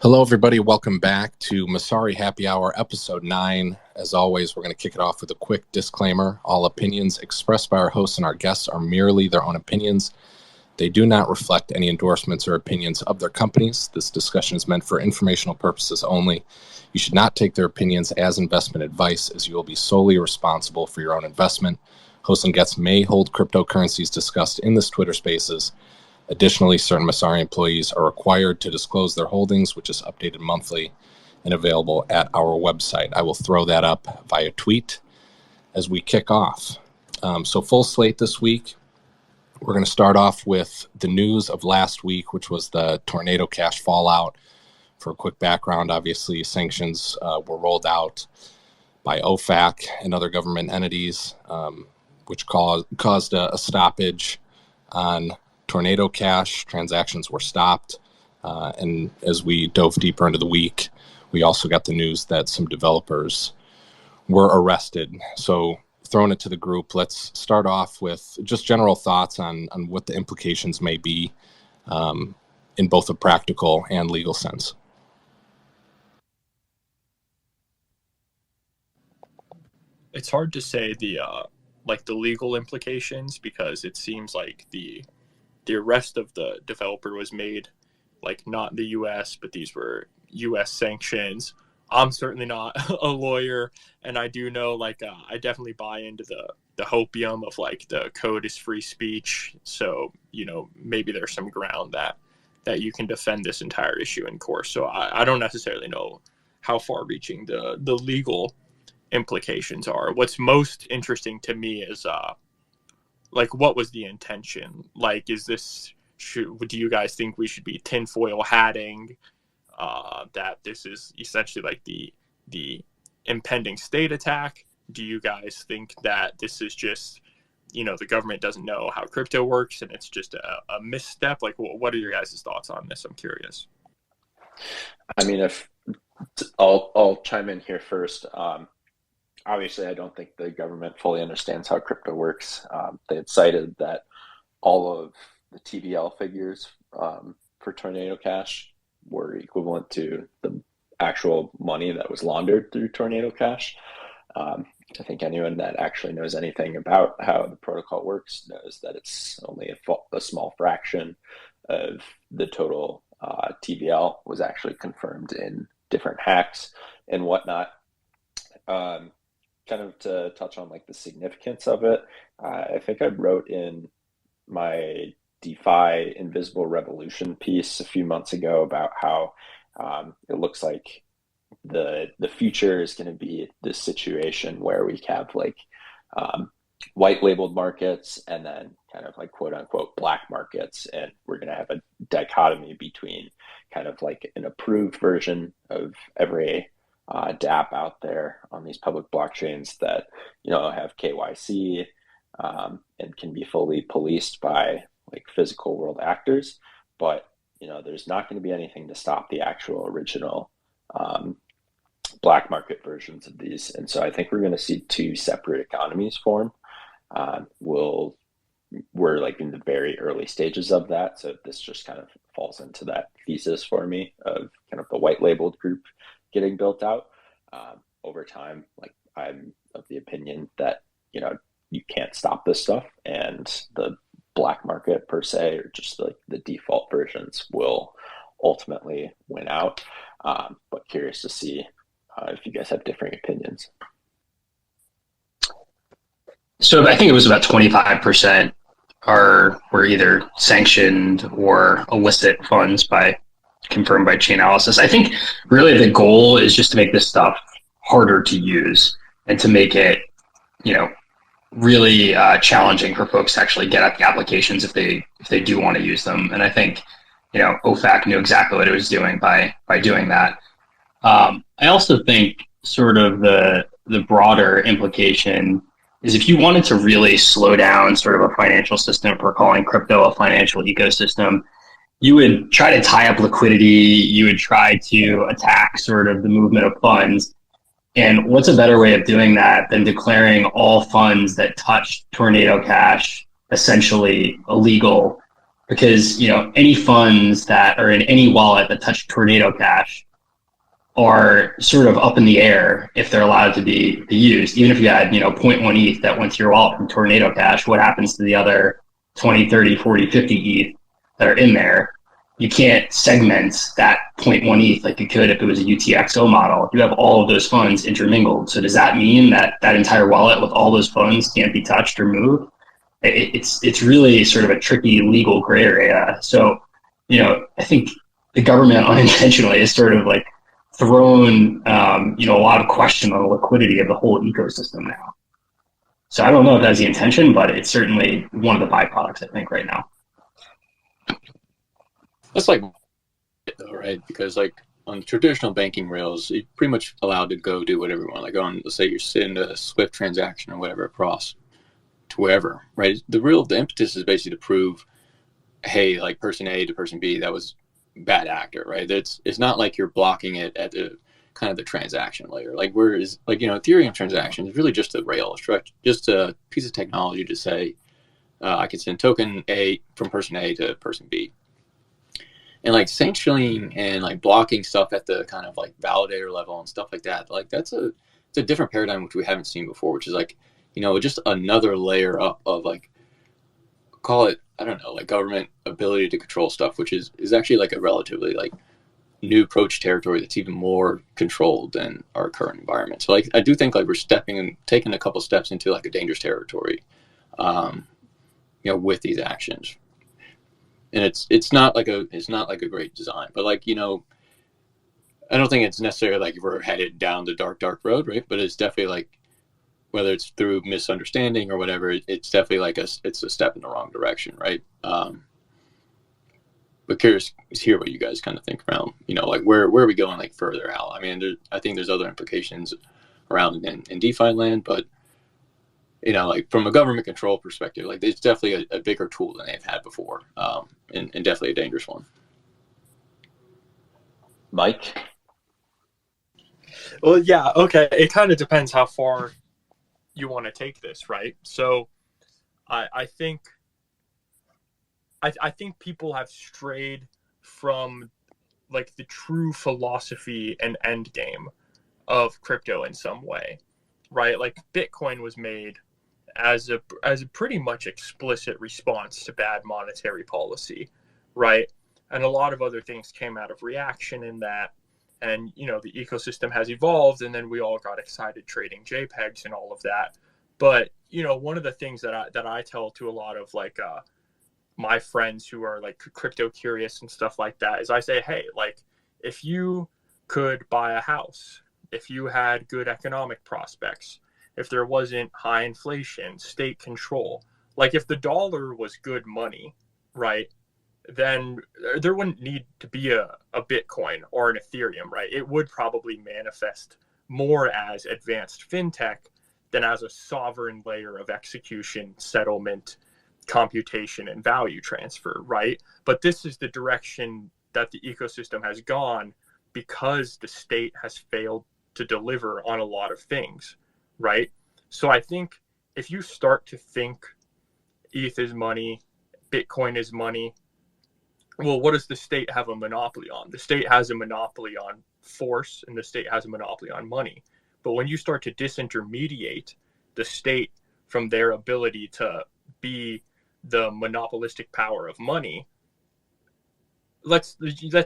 Hello, everybody. Welcome back to Messari Happy Hour, Episode 9. As always, we're going to kick it off with a quick disclaimer. All opinions expressed by our hosts and our guests are merely their own opinions. They do not reflect any endorsements or opinions of their companies. This discussion is meant for informational purposes only. You should not take their opinions as investment advice, as you will be solely responsible for your own investment. Hosts and guests may hold cryptocurrencies discussed in this Twitter Spaces. Additionally, certain Messari employees are required to disclose their holdings, which is updated monthly and available at our website. I will throw that up via tweet as we kick off. So full slate this week. We're going to start off with the news of last week, which was the Tornado Cash fallout. For a quick background, obviously sanctions were rolled out by OFAC and other government entities, which caused a stoppage on Tornado Cash. Transactions were stopped. And as we dove deeper into the week, we also got the news that some developers were arrested. So throwing it to the group, let's start off with just general thoughts on what the implications may be in both a practical and legal sense. It's hard to say the legal implications, because it seems like the arrest of the developer was made not in the U.S., but these were U.S. sanctions. I'm certainly not a lawyer, and I do know I definitely buy into the hopium of the code is free speech. So maybe there's some ground that you can defend this entire issue in court. So I don't necessarily know how far reaching the legal implications are. What's most interesting to me is what was the intention? Do you guys think we should be tinfoil hatting that this is essentially the impending state attack? Do you guys think that this is just, the government doesn't know how crypto works and it's just a misstep? What are your guys' thoughts on this? I'm curious. I mean, if I'll chime in here first. Obviously, I don't think the government fully understands how crypto works. They had cited that all of the TVL figures for Tornado Cash were equivalent to the actual money that was laundered through Tornado Cash. I think anyone that actually knows anything about how the protocol works knows that it's only a small fraction of the total TVL was actually confirmed in different hacks and whatnot. Kind of to touch on the significance of it, I think I wrote in my DeFi Invisible Revolution piece a few months ago about how it looks like the future is going to be this situation where we have white labeled markets and then kind of quote unquote black markets, and we're going to have a dichotomy between kind of an approved version of every DApp out there on these public blockchains that have KYC and can be fully policed by physical world actors, but there's not going to be anything to stop the actual original black market versions of these. And so I think we're going to see two separate economies form. We're in the very early stages of that, so this just kind of falls into that thesis for me of kind of the white labeled group getting built out. Over time, I'm of the opinion that you can't stop this stuff, and the black market per se, or just the default versions, will ultimately win out. But curious to see if you guys have differing opinions. So I think it was about 25% were either sanctioned or illicit funds confirmed by Chainalysis. I think really the goal is just to make this stuff harder to use and to make it, really challenging for folks to actually get at the applications if they do want to use them. And I think, OFAC knew exactly what it was doing by doing that. I also think sort of the broader implication is if you wanted to really slow down sort of a financial system, if we're calling crypto a financial ecosystem, you would try to tie up liquidity, you would try to attack sort of the movement of funds. And what's a better way of doing that than declaring all funds that touch Tornado Cash essentially illegal because, any funds that are in any wallet that touch Tornado Cash are sort of up in the air if they're allowed to be used. Even if you had, zero point 0.1 ETH that went to your wallet from Tornado Cash, what happens to the other 20, 30, 40, 50 ETH that are in there? You can't segment that 0.1 ETH like you could if it was a UTXO model. You have all of those funds intermingled. So does that mean that that entire wallet with all those funds can't be touched or moved? It's really sort of a tricky legal gray area. So, I think the government unintentionally is sort of like thrown, a lot of question on the liquidity of the whole ecosystem now. So I don't know if that's the intention, but it's certainly one of the byproducts, I think, right now. That's like, though, right? Because like on traditional banking rails, you're pretty much allowed to go do whatever you want. Like let's say you're sending a Swift transaction or whatever across to wherever, right? The impetus is basically to prove, hey, like person A to person B, that was bad actor, right? It's not like you're blocking it at the kind of the transaction layer. Like whereas Ethereum transaction is really just a rail, just a piece of technology to say I can send token A from person A to person B. And like sanctioning and like blocking stuff at the kind of like validator level and stuff like that, like it's a different paradigm which we haven't seen before, which is like, just another layer up of like, call it, I don't know, like government ability to control stuff, which is actually like a relatively like new approach territory that's even more controlled than our current environment. So like I do think like we're taking a couple steps into like a dangerous territory, with these actions. And it's not like a great design, but like, I don't think it's necessarily like we're headed down the dark road, right? But it's definitely like, whether it's through misunderstanding or whatever, it's definitely like it's a step in the wrong direction, right? But curious to hear what you guys kind of think around, like where are we going like further out? I mean, I think there's other implications around in DeFi land, but like from a government control perspective, like it's definitely a bigger tool than they've had before, and definitely a dangerous one. Mike? Well, yeah, okay. It kind of depends how far you want to take this, right? So I think people have strayed from like the true philosophy and end game of crypto in some way, right? Like Bitcoin was made as a pretty much explicit response to bad monetary policy, right? And a lot of other things came out of reaction in that. And, the ecosystem has evolved, and then we all got excited trading JPEGs and all of that. But, one of the things that I tell to a lot of like my friends who are like crypto curious and stuff like that is I say, hey, like if you could buy a house, if you had good economic prospects, if there wasn't high inflation, state control, like if the dollar was good money, right, then there wouldn't need to be a Bitcoin or an Ethereum, right? It would probably manifest more as advanced fintech than as a sovereign layer of execution, settlement, computation, and value transfer, right? But this is the direction that the ecosystem has gone because the state has failed to deliver on a lot of things, right? So I think if you start to think ETH is money, Bitcoin is money, well, what does the state have a monopoly on? The state has a monopoly on force, and the state has a monopoly on money. But when you start to disintermediate the state from their ability to be the monopolistic power of money, let's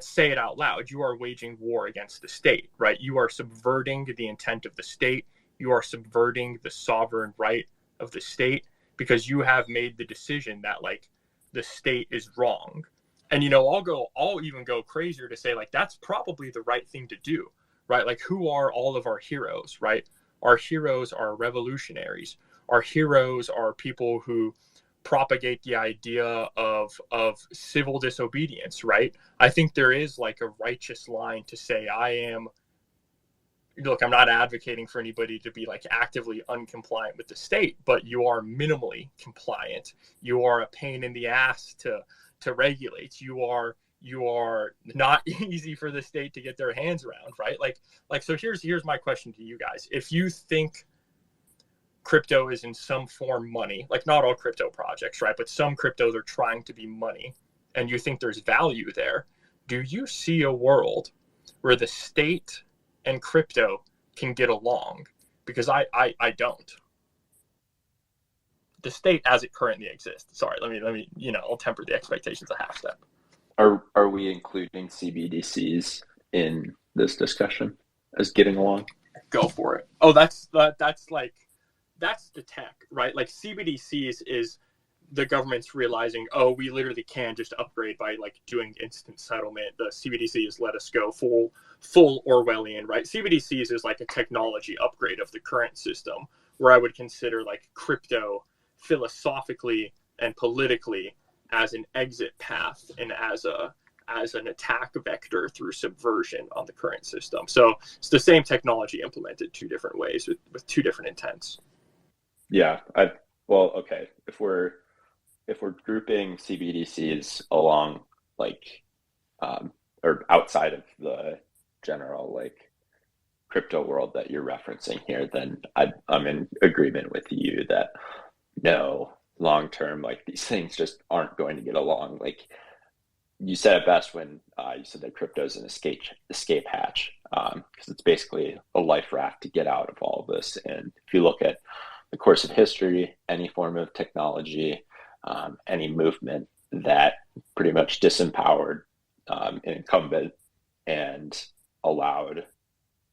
say it out loud. You are waging war against the state, right? You are subverting the intent of the state. You are subverting the sovereign right of the state because you have made the decision that like the state is wrong. And, I'll even go crazier to say like, that's probably the right thing to do, right? Like who are all of our heroes, right? Our heroes are revolutionaries. Our heroes are people who propagate the idea of civil disobedience, right? I think there is like a righteous line to say, I'm not advocating for anybody to be like actively uncompliant with the state, but you are minimally compliant. You are a pain in the ass to regulate. You are not easy for the state to get their hands around, right? Like so here's my question to you guys. If you think crypto is in some form money, like not all crypto projects, right? But some cryptos are trying to be money, and you think there's value there, do you see a world where the state and crypto can get along? Because I don't. The state as it currently exists. Sorry, let me I'll temper the expectations a half step. Are we including CBDCs in this discussion as getting along? Go for it. Oh, that's the tech, right? Like CBDCs is the government's realizing, oh, we literally can just upgrade by like doing instant settlement. The CBDCs let us go full Orwellian, right? CBDCs is like a technology upgrade of the current system, where I would consider like crypto philosophically and politically as an exit path and as an attack vector through subversion on the current system. So it's the same technology implemented two different ways with two different intents. Yeah, okay. If we're grouping CBDCs along like or outside of the general like crypto world that you're referencing here, then I'm in agreement with you that no, long term, like these things just aren't going to get along. Like you said it best when you said that crypto is an escape hatch, because it's basically a life raft to get out of all of this. And if you look at the course of history, any form of technology, any movement that pretty much disempowered an incumbent and allowed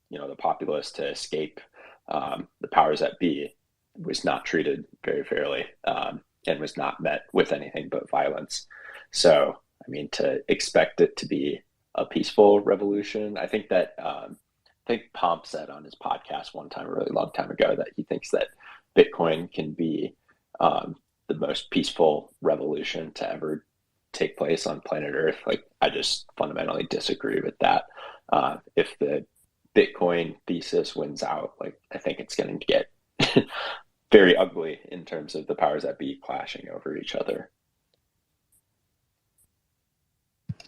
the populace to escape the powers that be was not treated very fairly, and was not met with anything but violence. So, I mean, to expect it to be a peaceful revolution, I think that I think Pomp said on his podcast one time, a really long time ago, that he thinks that Bitcoin can be the most peaceful revolution to ever take place on planet Earth. Like, I just fundamentally disagree with that. If the Bitcoin thesis wins out, like, I think it's going to get very ugly in terms of the powers that be clashing over each other.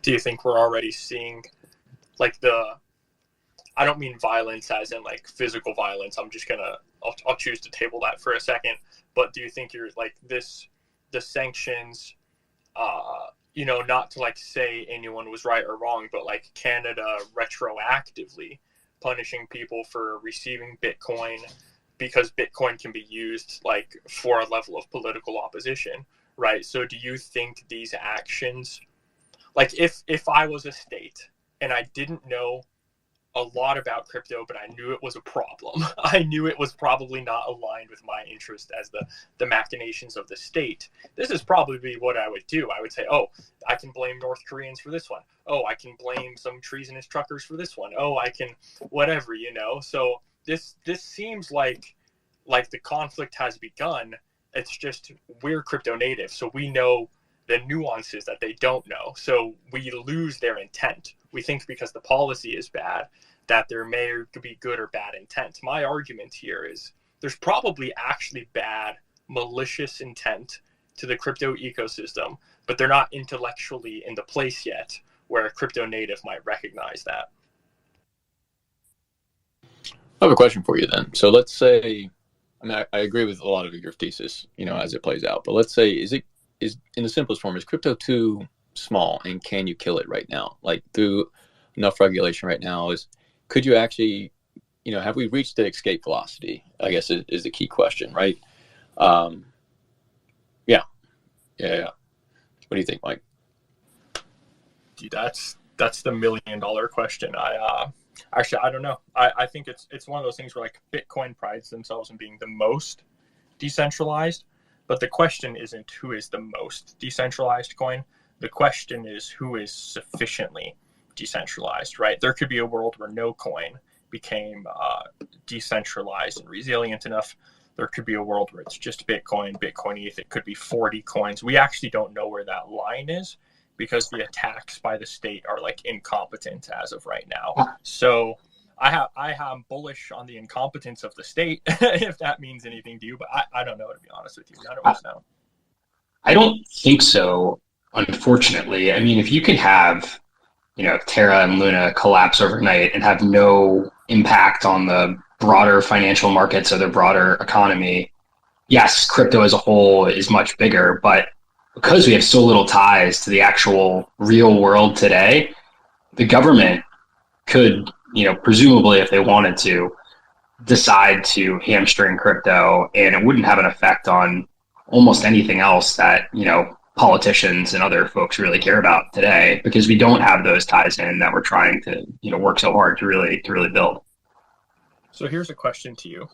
Do you think we're already seeing like I don't mean violence as in like physical violence. I'll choose to table that for a second. But do you think you're like the sanctions, not to like say anyone was right or wrong, but like Canada retroactively punishing people for receiving Bitcoin because Bitcoin can be used like for a level of political opposition, right? So do you think these actions, like if I was a state and I didn't know a lot about crypto, but I knew it was a problem, I knew it was probably not aligned with my interest as the machinations of the state, this is probably what I would do. I would say, oh, I can blame North Koreans for this one. Oh, I can blame some treasonous truckers for this one. Oh, I can whatever, So this seems like the conflict has begun. It's just we're crypto native, so we know the nuances that they don't know. So we lose their intent. We think because the policy is bad that there may be good or bad intent. My argument here is there's probably actually bad, malicious intent to the crypto ecosystem, but they're not intellectually in the place yet where a crypto native might recognize that. I have a question for you then. So let's say, I agree with a lot of your thesis, as it plays out, but let's say, is in the simplest form, is crypto too small and can you kill it right now? Like through enough regulation right now, could you actually, have we reached the escape velocity, I guess is the key question, right? Yeah. What do you think, Mike? Dude, that's the $1 million question. Actually, I don't know. I think it's one of those things where like Bitcoin prides themselves in being the most decentralized, but the question isn't who is the most decentralized coin. The question is who is sufficiently decentralized, right? There could be a world where no coin became decentralized and resilient enough. There could be a world where it's just Bitcoin ETH. It could be 40 coins. We actually don't know where that line is because the attacks by the state are like incompetent as of right now. So I am bullish on the incompetence of the state, if that means anything to you, but I don't know, to be honest with you. None of us know. I don't think so, unfortunately. I mean, if you could have, Terra and Luna collapse overnight and have no impact on the broader financial markets or the broader economy, yes, crypto as a whole is much bigger, but because we have so little ties to the actual real world today, the government could, presumably if they wanted to, decide to hamstring crypto, and it wouldn't have an effect on almost anything else that, politicians and other folks really care about today, because we don't have those ties in that we're trying to, work so hard to really build. So here's a question to you.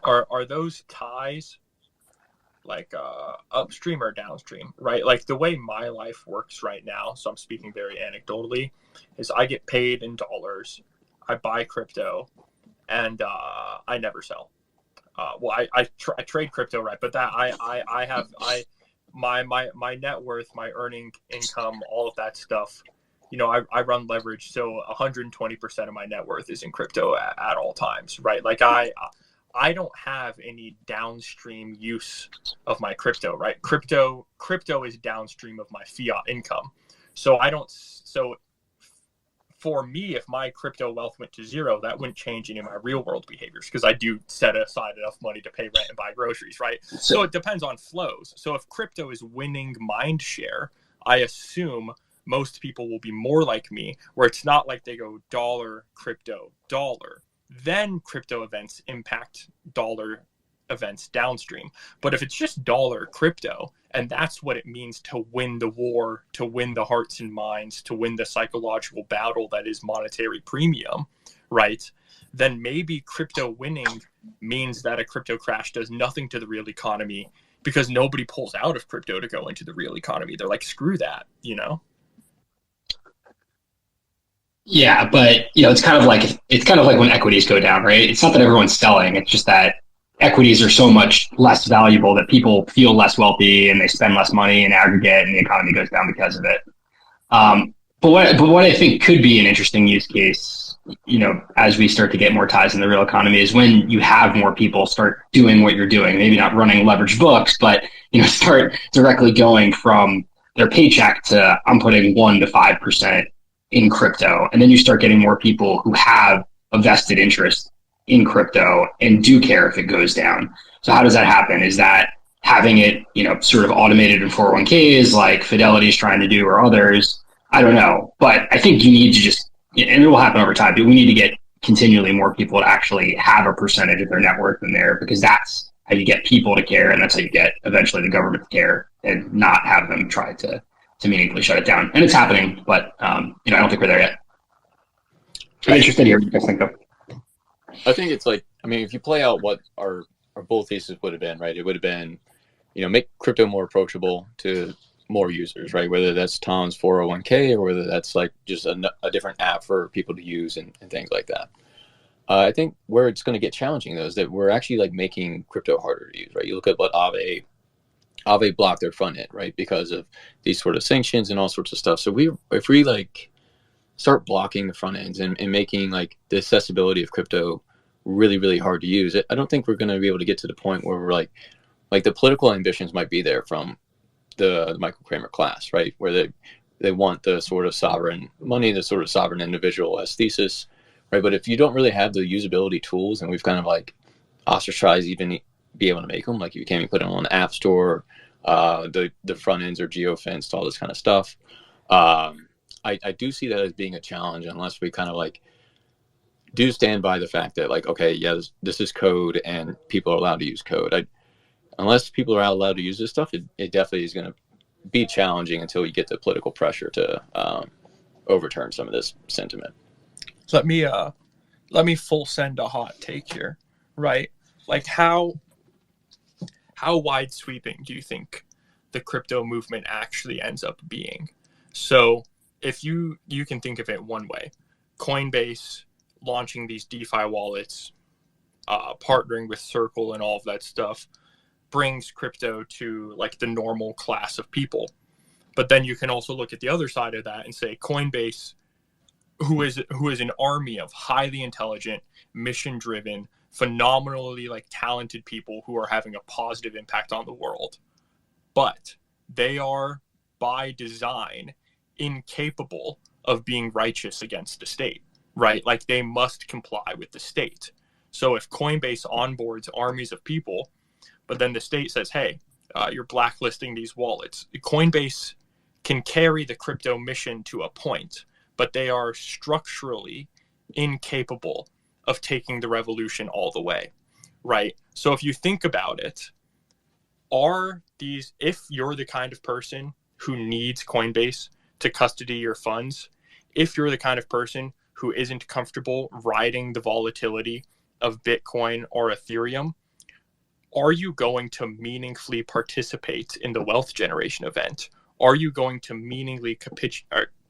Are those ties like upstream or downstream, right? Like the way my life works right now, so I'm speaking very anecdotally, is I get paid in dollars, I buy crypto, and I never sell. I trade crypto, right? But that I have my net worth, my earning income, all of that stuff. I run leverage, so 120% of my net worth is in crypto at all times, right? Like I don't have any downstream use of my crypto, right? Crypto is downstream of my fiat income. So for me, if my crypto wealth went to zero, that wouldn't change any of my real world behaviors, because I do set aside enough money to pay rent and buy groceries, right? So it depends on flows. So if crypto is winning mind share, I assume most people will be more like me, where it's not like they go dollar, crypto, dollar. Then crypto events impact dollar events downstream. But if it's just dollar crypto, and that's what it means to win the war, to win the hearts and minds, to win the psychological battle that is monetary premium, right? Then maybe crypto winning means that a crypto crash does nothing to the real economy, because nobody pulls out of crypto to go into the real economy. They're like, screw that, Yeah, but it's kind of like when equities go down, right? It's not that everyone's selling; it's just that equities are so much less valuable that people feel less wealthy and they spend less money in aggregate, and the economy goes down because of it. But what I think could be an interesting use case, as we start to get more ties in the real economy, is when you have more people start doing what you're doing. Maybe not running leveraged books, but start directly going from their paycheck to, I'm putting 1% to 5% in crypto. And then you start getting more people who have a vested interest in crypto and do care if it goes down. So how does that happen? Is that having it, sort of automated in 401ks like Fidelity is trying to do, or others? I don't know. But I think you need to just, and it will happen over time, but we need to get continually more people to actually have a percentage of their net worth in there, because that's how you get people to care, and that's how you get eventually the government to care and not have them try to meaningfully shut it down. And it's happening, but I don't think we're there yet. I'm interested to hear what you guys think, though. I think it's like, if you play out what our bull thesis would have been, right? It would have been, make crypto more approachable to more users, right? Whether that's Tom's 401k or whether that's like just a different app for people to use and things like that. I think where it's going to get challenging, though, is that we're actually like making crypto harder to use, right? You look at what Aave blocked their front end, right? Because of these sort of sanctions and all sorts of stuff. So if we like start blocking the front ends and making like the accessibility of crypto really, really hard to use, I don't think we're going to be able to get to the point where we're like the political ambitions might be there from the Michael Kremer class, right? Where they want the sort of sovereign money, the sort of sovereign individual as thesis, right? But if you don't really have the usability tools, and we've kind of like ostracized even be able to make them, like you can't even put them on the App Store, the front ends are geofenced, all this kind of stuff. I do see that as being a challenge unless we kind of like do stand by the fact that like, okay, yeah, this is code and people are allowed to use code. Unless people are allowed to use this stuff, it definitely is going to be challenging until you get the political pressure to overturn some of this sentiment. Let me full send a hot take here, right? Like how wide sweeping do you think the crypto movement actually ends up being? So if you can think of it one way, Coinbase launching these DeFi wallets, partnering with Circle and all of that stuff brings crypto to like the normal class of people. But then you can also look at the other side of that and say Coinbase, who is an army of highly intelligent, mission-driven, phenomenally like talented people who are having a positive impact on the world, but they are by design incapable of being righteous against the state, right? Like they must comply with the state. So if Coinbase onboards armies of people, but then the state says, hey, you're blacklisting these wallets. Coinbase can carry the crypto mission to a point, but they are structurally incapable of taking the revolution all the way, right? So if you think about it, if you're the kind of person who needs Coinbase to custody your funds, if you're the kind of person who isn't comfortable riding the volatility of Bitcoin or Ethereum, are you going to meaningfully participate in the wealth generation event? Are you going to meaningfully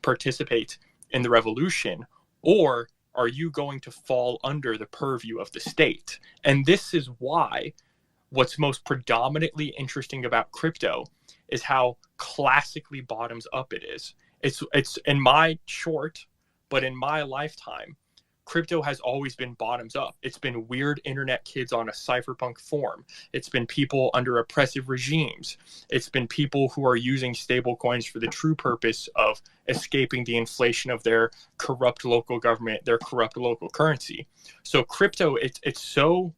participate in the revolution? Or are you going to fall under the purview of the state? And this is why what's most predominantly interesting about crypto is how classically bottoms up it is. It's in my short, but in my lifetime, crypto has always been bottoms up. It's been weird internet kids on a cypherpunk forum. It's been people under oppressive regimes. It's been people who are using stable coins for the true purpose of escaping the inflation of their corrupt local government, their corrupt local currency. So crypto, it's so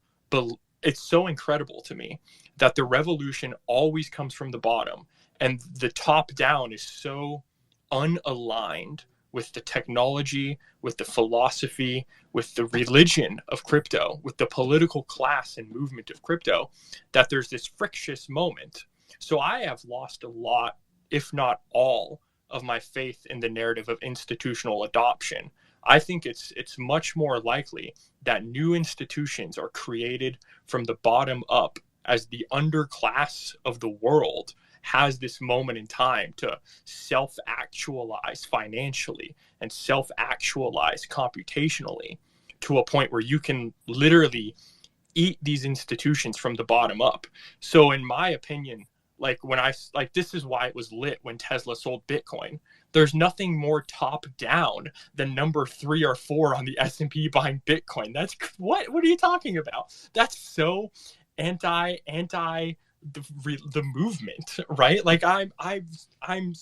incredible to me that the revolution always comes from the bottom, and the top down is so unaligned with the technology, with the philosophy, with the religion of crypto, with the political class and movement of crypto, that there's this frictious moment. So I have lost a lot, if not all, of my faith in the narrative of institutional adoption. I think it's much more likely that new institutions are created from the bottom up as the underclass of the world has this moment in time to self-actualize financially and self-actualize computationally to a point where you can literally eat these institutions from the bottom up. So in my opinion, this is why it was lit when Tesla sold Bitcoin. There's nothing more top down than number 3 or 4 on the S&P buying Bitcoin. That's what are you talking about? That's so anti the movement, right? Like I'm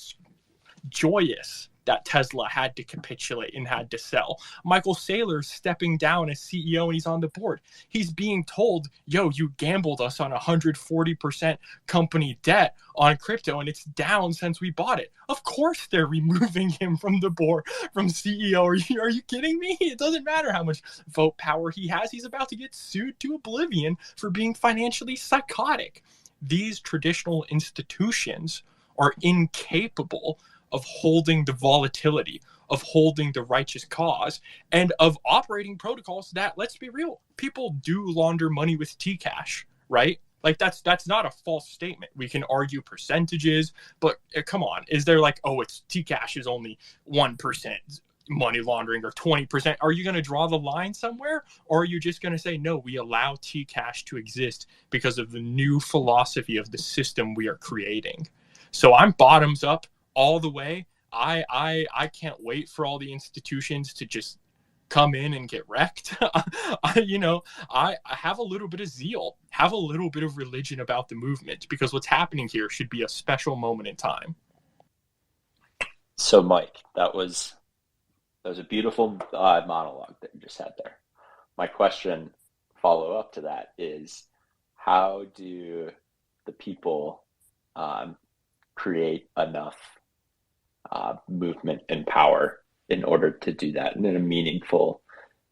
joyous that Tesla had to capitulate and had to sell. Michael Saylor's stepping down as CEO and he's on the board. He's being told, yo, you gambled us on 140% company debt on crypto and it's down since we bought it. Of course they're removing him from the board, from CEO. Are you kidding me? It doesn't matter how much vote power he has. He's about to get sued to oblivion for being financially psychotic. These traditional institutions are incapable of holding the volatility, of holding the righteous cause, and of operating protocols that, let's be real, people do launder money with T-Cash, right? Like that's not a false statement. We can argue percentages, but come on, is there like, oh, it's T-Cash is only 1% money laundering or 20%? Are you going to draw the line somewhere? Or are you just going to say, no, we allow T-Cash to exist because of the new philosophy of the system we are creating? So I'm bottoms up all the way. I can't wait for all the institutions to just come in and get wrecked. I have a little bit of zeal, have a little bit of religion about the movement, because what's happening here should be a special moment in time. So Mike, that was a beautiful monologue that you just had there. My question follow up to that is, how do the people create enough movement and power in order to do that in a meaningful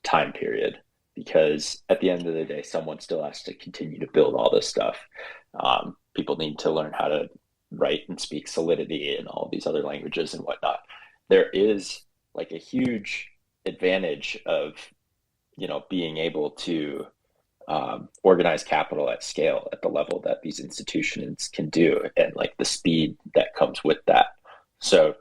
time period? Because at the end of the day, someone still has to continue to build all this stuff. People need to learn how to write and speak Solidity and all these other languages and whatnot. There is like a huge advantage of, being able to organize capital at scale at the level that these institutions can do, and like the speed that comes with that. So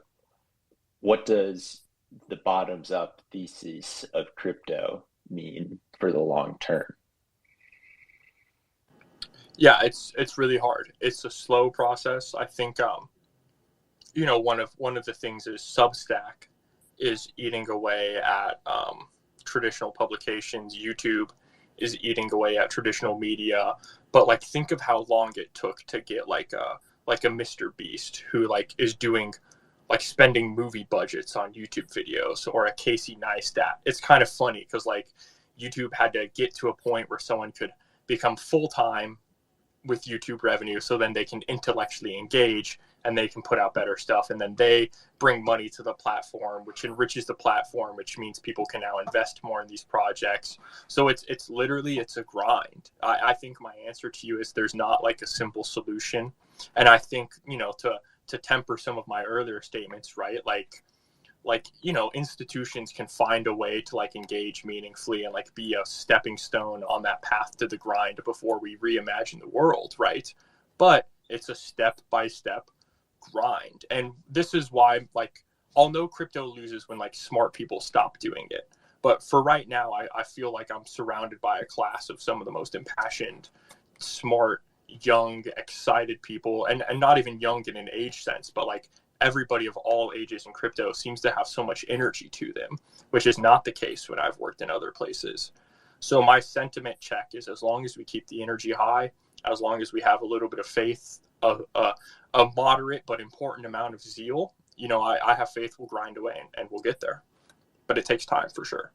what does the bottoms up thesis of crypto mean for the long term? Yeah, it's really hard. It's a slow process. I think one of the things is Substack is eating away at traditional publications. YouTube is eating away at traditional media. But like, think of how long it took to get like a Mr. Beast who like is doing like spending movie budgets on YouTube videos, or a Casey Neistat. It's kind of funny because like YouTube had to get to a point where someone could become full-time with YouTube revenue, so then they can intellectually engage and they can put out better stuff, and then they bring money to the platform, which enriches the platform, which means people can now invest more in these projects. So it's literally, it's a grind. I think my answer to you is there's not like a simple solution. And I think, to temper some of my earlier statements, right, institutions can find a way to like engage meaningfully and like be a stepping stone on that path to the grind before we reimagine the world, right? But it's a step by step grind. And this is why, like, I'll know crypto loses when like smart people stop doing it. But for right now, I feel like I'm surrounded by a class of some of the most impassioned, smart, young, excited people, and not even young in an age sense, but like everybody of all ages in crypto seems to have so much energy to them, which is not the case when I've worked in other places. So my sentiment check is, as long as we keep the energy high, as long as we have a little bit of faith, a moderate but important amount of zeal, I have faith we'll grind away and we'll get there. But it takes time for sure.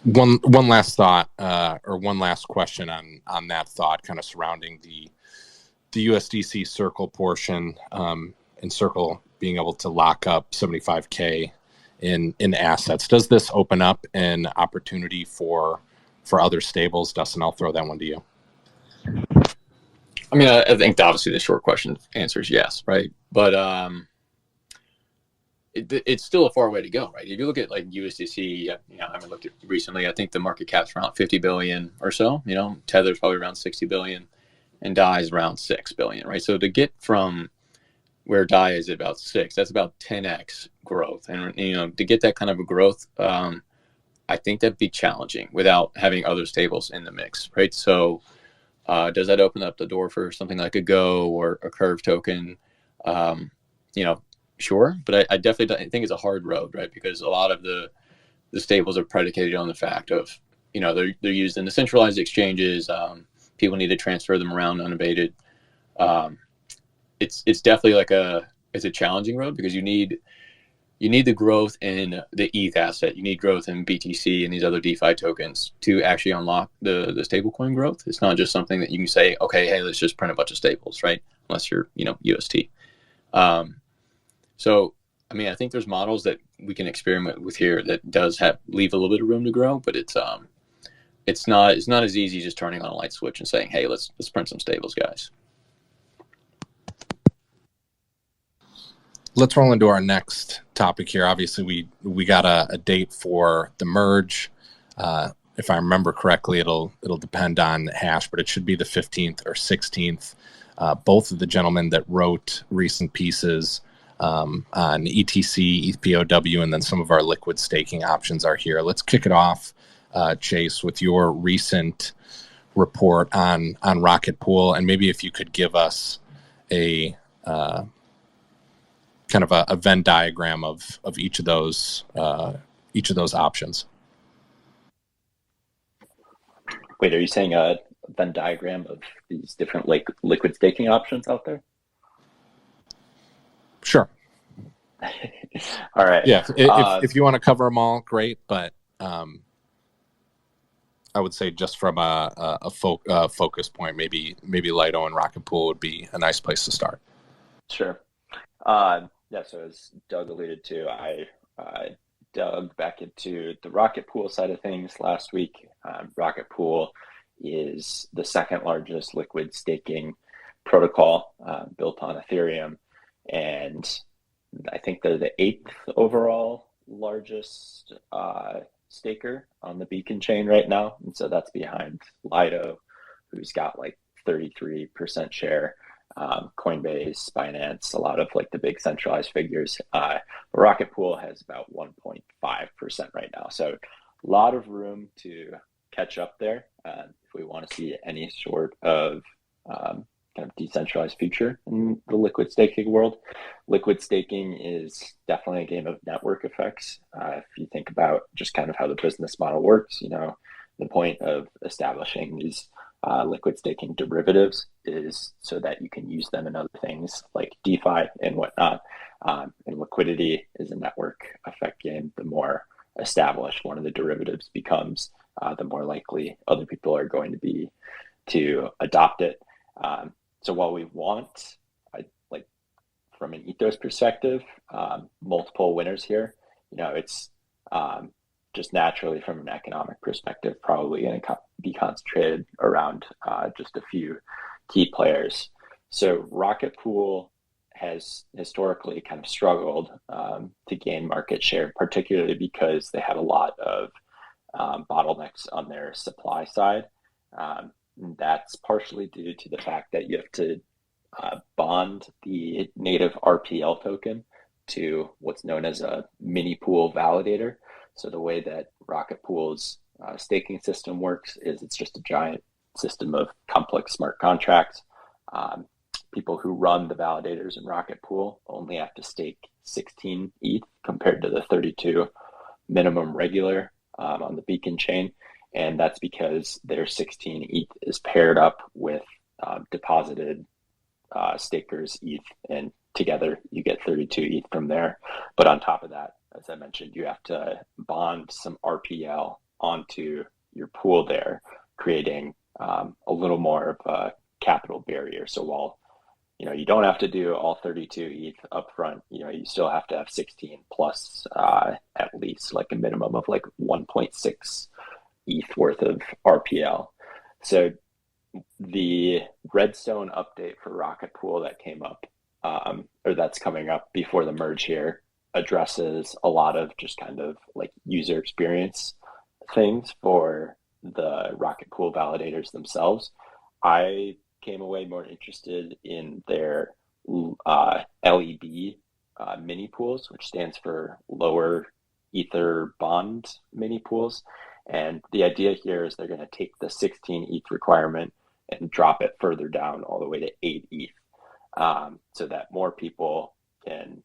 One last thought, or one last question on that thought, kind of surrounding the USDC Circle portion, and Circle being able to lock up 75K in assets. Does this open up an opportunity for other stables? Dustin, I'll throw that one to you. I mean, I think obviously the short question answer is yes, right? But it's still a far way to go, right? If you look at like USDC, I haven't looked at recently. I think the market cap's around 50 billion or so. Tether's probably around 60 billion, and DAI is around 6 billion, right? So to get from where DAI is at about 6, that's about 10x growth, and to get that kind of a growth, I think that'd be challenging without having other stables in the mix, right? So does that open up the door for something like a Go or a Curve token? Sure, but I definitely think it's a hard road, right? Because a lot of the stables are predicated on the fact of, they're used in the centralized exchanges. People need to transfer them around unabated. It's definitely it's a challenging road, because you need the growth in the ETH asset. You need growth in BTC and these other DeFi tokens to actually unlock the stablecoin growth. It's not just something that you can say, okay, hey, let's just print a bunch of stables, right? Unless you're, UST. So, I mean, I think there's models that we can experiment with here that does leave a little bit of room to grow, but it's not as easy just turning on a light switch and saying, hey, let's print some stables, guys. Let's roll into our next topic here. Obviously, we got a date for the merge. If I remember correctly, it'll depend on hash, but it should be the 15th or 16th. Both of the gentlemen that wrote recent pieces on ETC, ETHPOW, and then some of our liquid staking options are here. Let's kick it off, Chase, with your recent report on Rocket Pool, and maybe if you could give us a kind of a Venn diagram of each of those options. Wait, are you saying a Venn diagram of these different liquid staking options out there? Sure. All right. Yeah. If you want to cover them all, great. But I would say just from a focus point, maybe Lido and Rocket Pool would be a nice place to start. Sure. Yeah. So as Doug alluded to, I dug back into the Rocket Pool side of things last week. Rocket Pool is the second largest liquid staking protocol built on Ethereum, and I think they're the 8th overall largest staker on the Beacon chain right now. And so that's behind Lido, who's got like 33% share, Coinbase, Binance, a lot of like the big centralized figures. Rocket Pool has about 1.5% right now. So a lot of room to catch up there if we want to see any sort of kind of decentralized future in the liquid staking world. Liquid staking is definitely a game of network effects. If you think about just kind of how the business model works, the point of establishing these liquid staking derivatives is so that you can use them in other things like DeFi and whatnot. And liquidity is a network effect game. The more established one of the derivatives becomes, the more likely other people are going to be to adopt it. So while we want, like from an ethos perspective, multiple winners here, it's just naturally from an economic perspective, probably going to be concentrated around just a few key players. So Rocket Pool has historically kind of struggled to gain market share, particularly because they had a lot of bottlenecks on their supply side. That's partially due to the fact that you have to bond the native RPL token to what's known as a mini pool validator. So the way that Rocket Pool's staking system works is it's just a giant system of complex smart contracts. People who run the validators in Rocket Pool only have to stake 16 ETH compared to the 32 minimum regular on the Beacon chain. And that's because their 16 ETH is paired up with deposited stakers ETH, and together you get 32 ETH from there. But on top of that, as I mentioned, you have to bond some RPL onto your pool there, creating a little more of a capital barrier. So while you don't have to do all 32 ETH up front, you still have to have 16 plus at least like a minimum of like 1.6 ETH worth of RPL. So the Redstone update for Rocket Pool that came up, or that's coming up before the merge here, addresses a lot of just kind of like user experience things for the Rocket Pool validators themselves. I came away more interested in their LEB mini pools, which stands for lower ether bond mini pools. And the idea here is they're going to take the 16 ETH requirement and drop it further down all the way to 8 ETH, so that more people can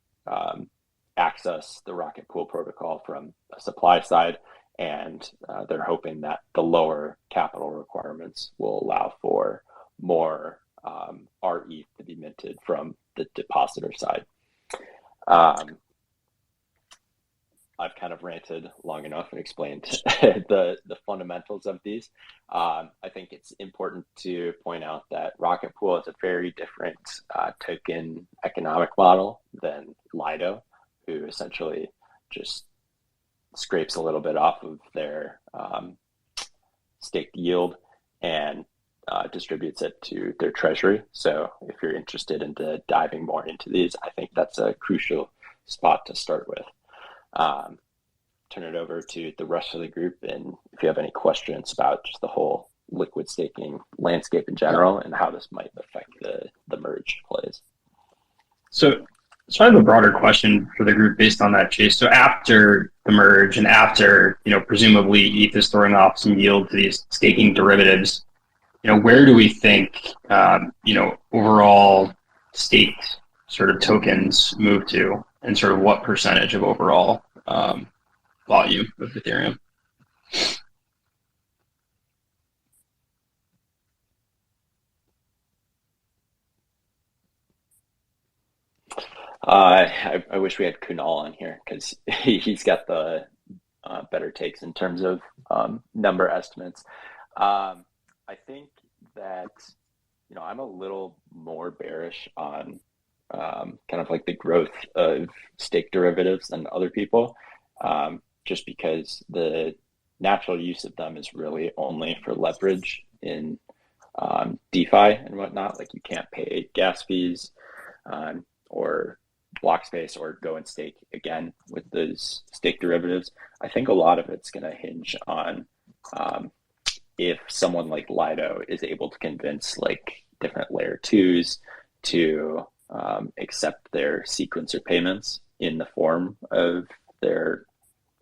access the Rocket Pool protocol from a supply side. And they're hoping that the lower capital requirements will allow for more RETH to be minted from the depositor side. I've kind of ranted long enough and explained the fundamentals of these. I think it's important to point out that Rocket Pool is a very different token economic model than Lido, who essentially just scrapes a little bit off of their staked yield and distributes it to their treasury. So if you're interested in diving more into these, I think that's a crucial spot to start with. Turn it over to the rest of the group, and if you have any questions about just the whole liquid staking landscape in general and how this might affect the merge plays. So I have a broader question for the group based on that, Chase. So after the merge and after, presumably ETH is throwing off some yield to these staking derivatives, where do we think, overall staked sort of tokens move to, and sort of what percentage of overall volume of Ethereum? I wish we had Kunal on here because he's got the better takes in terms of number estimates. I think that I'm a little more bearish on kind of like the growth of stake derivatives than other people, just because the natural use of them is really only for leverage in DeFi and whatnot. Like you can't pay gas fees or block space or go and stake again with those stake derivatives. I think a lot of it's going to hinge on if someone like Lido is able to convince like different layer twos to accept their sequencer payments in the form of their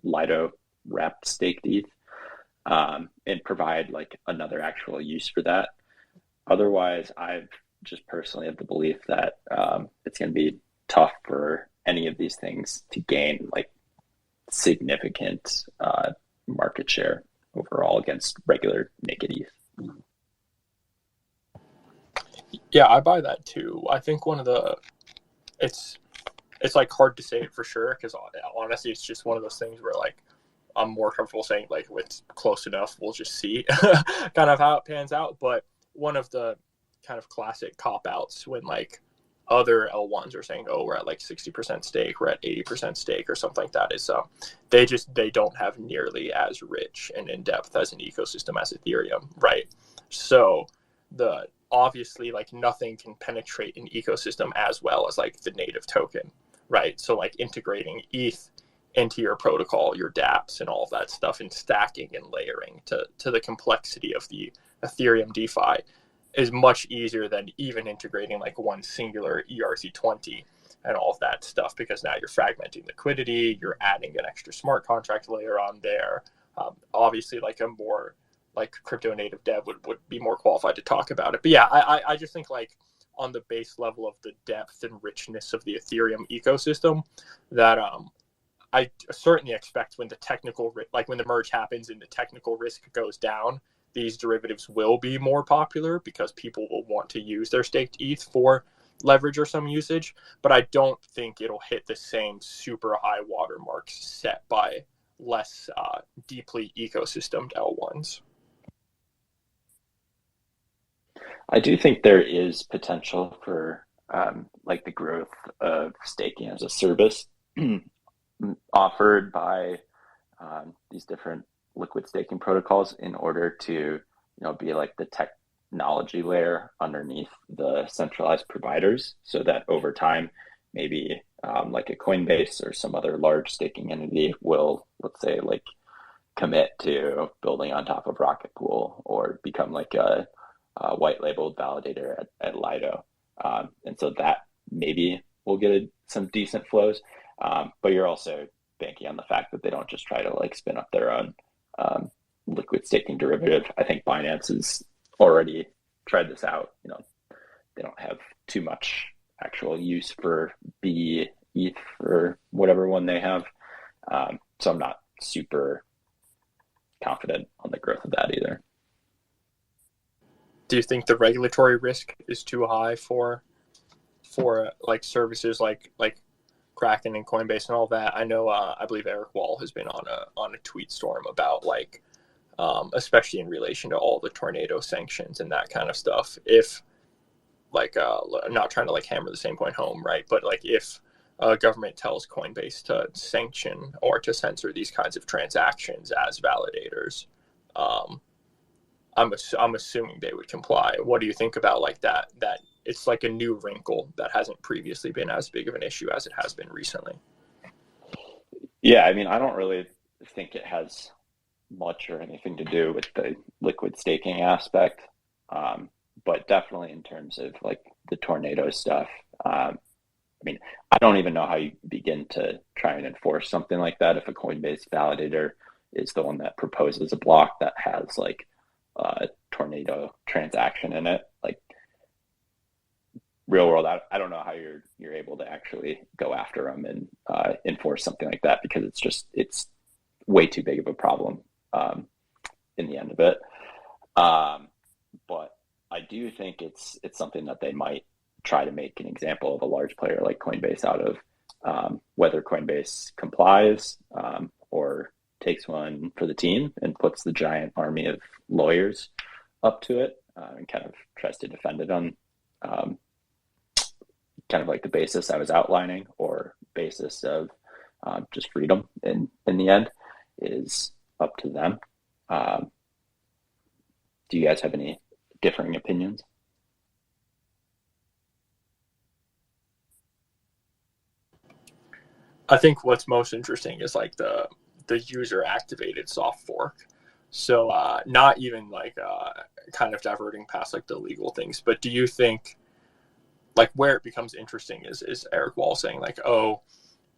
Lido wrapped staked ETH, and provide like another actual use for that. Otherwise, I've just personally have the belief that it's going to be tough for any of these things to gain like significant market share overall against regular naked ETH. Yeah, I buy that too. I think it's like hard to say it for sure because honestly, it's just one of those things where like I'm more comfortable saying like if it's close enough, we'll just see kind of how it pans out. But one of the kind of classic cop outs when like other L1s are saying, oh, we're at like 60% stake, we're at 80% stake or something like that, is they don't have nearly as rich and in-depth as an ecosystem as Ethereum, right? So the obviously like nothing can penetrate an ecosystem as well as like the native token, right? So like integrating ETH into your protocol, your dApps and all of that stuff, and stacking and layering to the complexity of the Ethereum DeFi is much easier than even integrating like one singular ERC20 and all of that stuff, because now you're fragmenting liquidity, you're adding an extra smart contract layer on there. Obviously, like a more like crypto native dev would be more qualified to talk about it. But yeah, I just think like on the base level of the depth and richness of the Ethereum ecosystem, that I certainly expect when the technical when the merge happens and the technical risk goes down, these derivatives will be more popular because people will want to use their staked ETH for leverage or some usage. But I don't think it'll hit the same super high watermarks set by less deeply ecosystemed L1s. I do think there is potential for like the growth of staking as a service offered by these different liquid staking protocols in order to be like the technology layer underneath the centralized providers, so that over time maybe like a Coinbase or some other large staking entity will, let's say, like commit to building on top of Rocket Pool or become like a white labeled validator at Lido, and so that maybe we'll get some decent flows, but you're also banking on the fact that they don't just try to like spin up their own liquid staking derivative. I think Binance has already tried this out. They don't have too much actual use for ETH or whatever one they have, so I'm not super confident on the growth of that either. Do you think the regulatory risk is too high for like services like Kraken and Coinbase and all that? I know I believe Eric Wall has been on a tweet storm about like especially in relation to all the tornado sanctions and that kind of stuff. If like I'm not trying to like hammer the same point home, right? But like if a government tells Coinbase to sanction or to censor these kinds of transactions as validators, I'm assuming they would comply. What do you think about like that it's like a new wrinkle that hasn't previously been as big of an issue as it has been recently? Yeah, I mean, I don't really think it has much or anything to do with the liquid staking aspect, but definitely in terms of like the tornado stuff. I mean, I don't even know how you begin to try and enforce something like that if a Coinbase validator is the one that proposes a block that has like a tornado transaction in it. Like real world, I don't know how you're able to actually go after them and enforce something like that, because it's way too big of a problem in the end of it. But I do think it's something that they might try to make an example of a large player like Coinbase out of, whether Coinbase complies or takes one for the team and puts the giant army of lawyers up to it and kind of tries to defend it on kind of like the basis I was outlining, or basis of just freedom in the end, is up to them. Do you guys have any differing opinions? I think what's most interesting is like the user activated soft fork. So not even like kind of diverting past like the legal things, but do you think like where it becomes interesting is Eric Wall saying like, oh,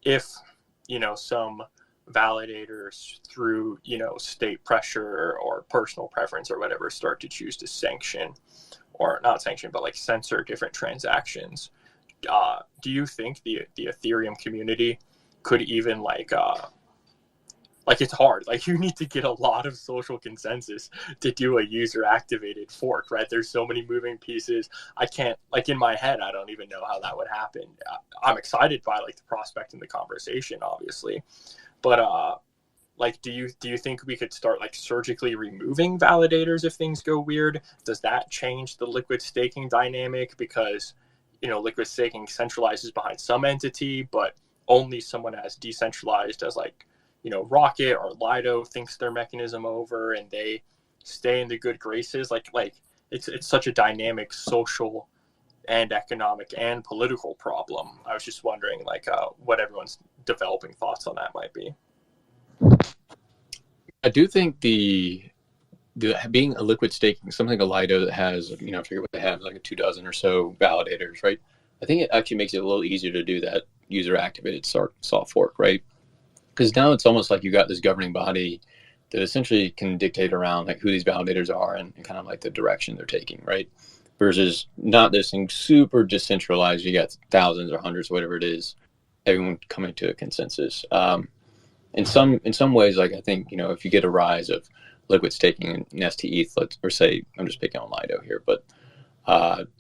if some validators through state pressure or personal preference or whatever start to choose to sanction, or not sanction but like censor different transactions, do you think the Ethereum community could even like it's hard, like you need to get a lot of social consensus to do a user activated fork, right? There's so many moving pieces. I can't, like in my head, I don't even know how that would happen. I'm excited by like the prospect and the conversation, obviously, but like, do you think we could start like surgically removing validators if things go weird? Does that change the liquid staking dynamic? Because, liquid staking centralizes behind some entity, but only someone as decentralized as like, Rocket or Lido thinks their mechanism over, and they stay in the good graces. Like it's such a dynamic social and economic and political problem. I was just wondering what everyone's developing thoughts on that might be. I do think the being a liquid staking, something like a Lido that has, I forget what they have, like 24 or so validators, right? I think it actually makes it a little easier to do that user activated soft fork, right? Because now it's almost like you got this governing body that essentially can dictate around like who these validators are and kind of like the direction they're taking, right? Versus not this thing super decentralized. You got thousands or hundreds, whatever it is, everyone coming to a consensus. In some ways, like I think, if you get a rise of liquid staking in ST-ETH, say, I'm just picking on Lido here, but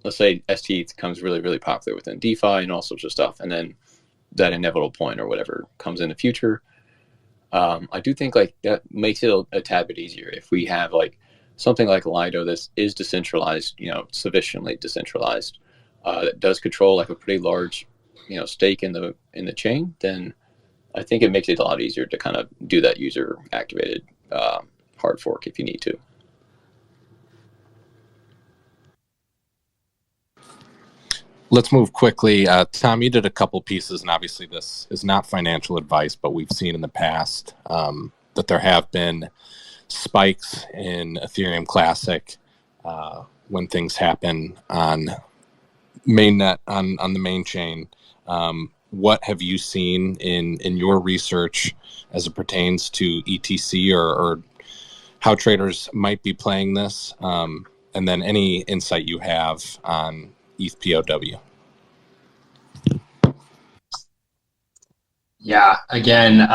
let's say ST-ETH becomes really, really popular within DeFi and all sorts of stuff, and then that inevitable point or whatever comes in the future. I do think like that makes it a tad bit easier if we have like something like Lido that is decentralized, sufficiently decentralized, that does control like a pretty large, stake in the chain. Then I think it makes it a lot easier to kind of do that user activated hard fork if you need to. Let's move quickly. Tom, you did a couple pieces, and obviously this is not financial advice, but we've seen in the past that there have been spikes in Ethereum Classic when things happen on mainnet, on the main chain. What have you seen in your research as it pertains to ETC or how traders might be playing this? And then any insight you have on ETH POW. Yeah, again,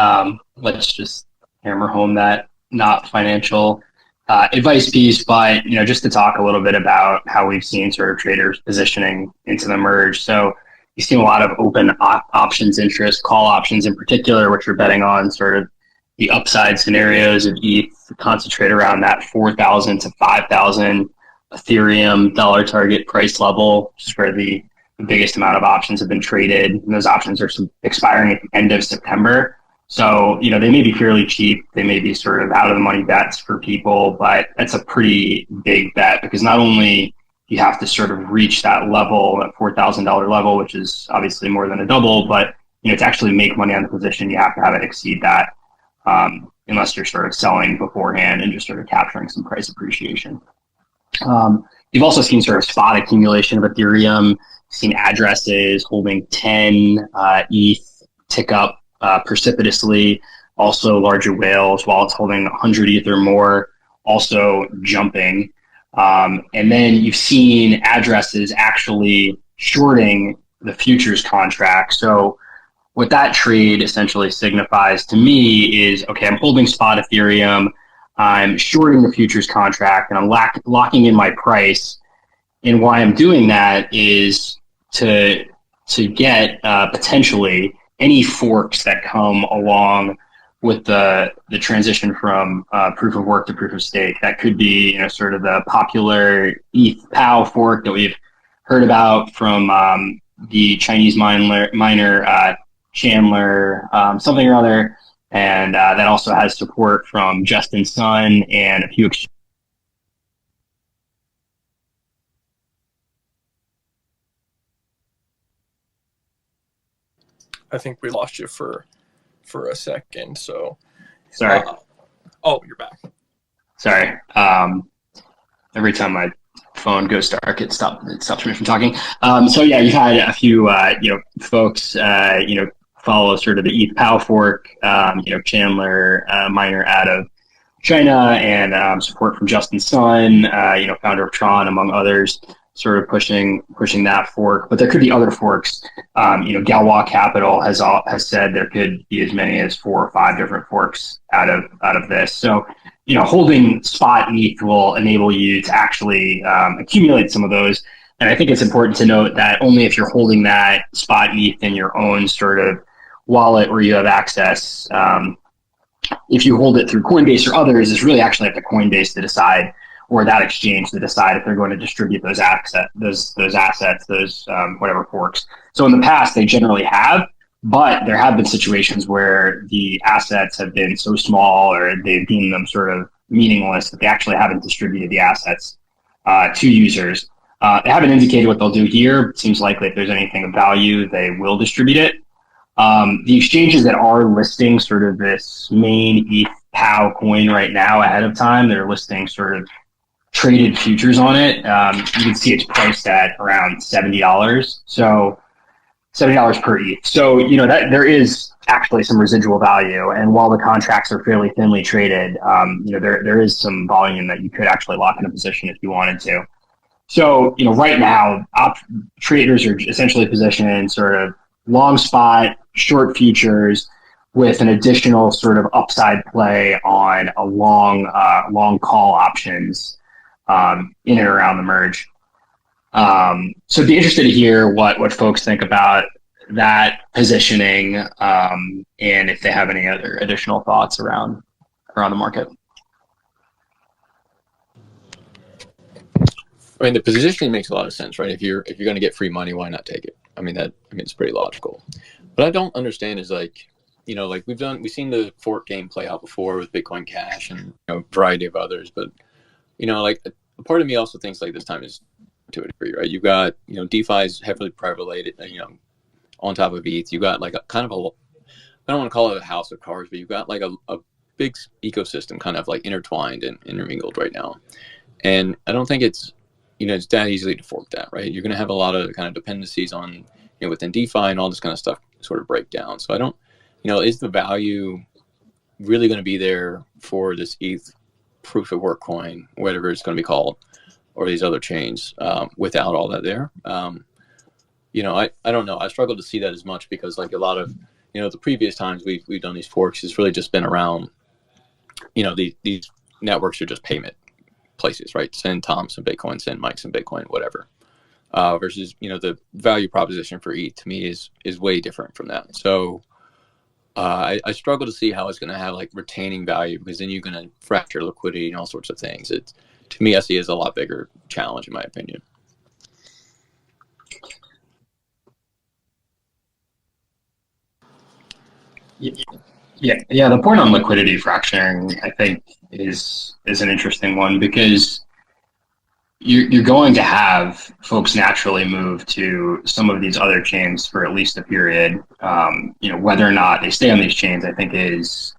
let's just hammer home that not financial advice piece, but just to talk a little bit about how we've seen sort of traders positioning into the merge. So you've seen a lot of open options interest, call options in particular, which are betting on sort of the upside scenarios of ETH, concentrate around that 4,000 to 5,000 Ethereum dollar target price level, which is where the biggest amount of options have been traded. And those options are expiring at the end of September. So, they may be fairly cheap. They may be sort of out of the money bets for people, but that's a pretty big bet because not only you have to sort of reach that level, that $4,000 level, which is obviously more than a double, but, to actually make money on the position, you have to have it exceed that unless you're sort of selling beforehand and just sort of capturing some price appreciation. You've also seen sort of spot accumulation of Ethereum, seen addresses holding 10 ETH tick up precipitously, also larger whales while it's holding 100 ETH or more, also jumping. And then you've seen addresses actually shorting the futures contract. So what that trade essentially signifies to me is, okay, I'm holding spot Ethereum, I'm shorting the futures contract, and I'm locking in my price. And why I'm doing that is to get potentially any forks that come along with the transition from proof of work to proof of stake. That could be sort of the popular ETH POW fork that we've heard about from the Chinese miner Chandler, something or other, and that also has support from Justin Sun and a few I think we lost you for a second. So sorry. Oh, you're back. Sorry. Every time my phone goes dark, it stops me from talking. So yeah, you've had a few folks follow sort of the ETH POW fork. Chandler, miner out of China, and support from Justin Sun, founder of Tron, among others, sort of pushing that fork. But there could be other forks. Galois Capital has said there could be as many as 4 or 5 different forks out of this. So, holding spot ETH will enable you to actually accumulate some of those. And I think it's important to note that only if you're holding that spot ETH in your own sort of wallet where you have access if you hold it through Coinbase or others, it's really actually up to Coinbase to decide, or that exchange to decide if they're going to distribute those whatever forks. So in the past, they generally have, but there have been situations where the assets have been so small or they've deemed them sort of meaningless that they actually haven't distributed the assets to users. They haven't indicated what they'll do here. It seems likely if there's anything of value, they will distribute it. The exchanges that are listing sort of this main ETH POW coin right now ahead of time, they're listing sort of traded futures on it. You can see it's priced at around $70. So $70 per ETH. So, that there is actually some residual value. And while the contracts are fairly thinly traded, there is some volume that you could actually lock in a position if you wanted to. So, right now, traders are essentially positioned in sort of long spot, short futures with an additional sort of upside play on a long call options in and around the merge. So I'd be interested to hear what folks think about that positioning, and if they have any other additional thoughts around the market. I mean, the positioning makes a lot of sense, right? If you're going to get free money, why not take it? I mean, it's pretty logical. But I don't understand is like we've seen the fork game play out before with Bitcoin Cash and a variety of others. But a part of me also thinks like this time is to a degree, right? You've got DeFi is heavily privately, on top of ETH. You got like a kind of I don't want to call it a house of cards, but you've got like a big ecosystem kind of like intertwined and intermingled right now. And I don't think it's it's that easily to fork that, right? You're going to have a lot of kind of dependencies on, within DeFi and all this kind of stuff sort of break down. So I don't, is the value really going to be there for this ETH proof of work coin, whatever it's going to be called, or these other chains without all that there? I don't know. I struggle to see that as much because like a lot of, the previous times we've done these forks, it's really just been around, these networks are just payment places, right? Send Tom some Bitcoin, send Mike some Bitcoin, whatever. Versus, the value proposition for ETH to me is way different from that. So I struggle to see how it's going to have like retaining value because then you're going to fracture liquidity and all sorts of things. To me, I see it as a lot bigger challenge in my opinion. Yeah. The point on liquidity fracturing, I think, is an interesting one because you're going to have folks naturally move to some of these other chains for at least a period. Whether or not they stay on these chains, I think is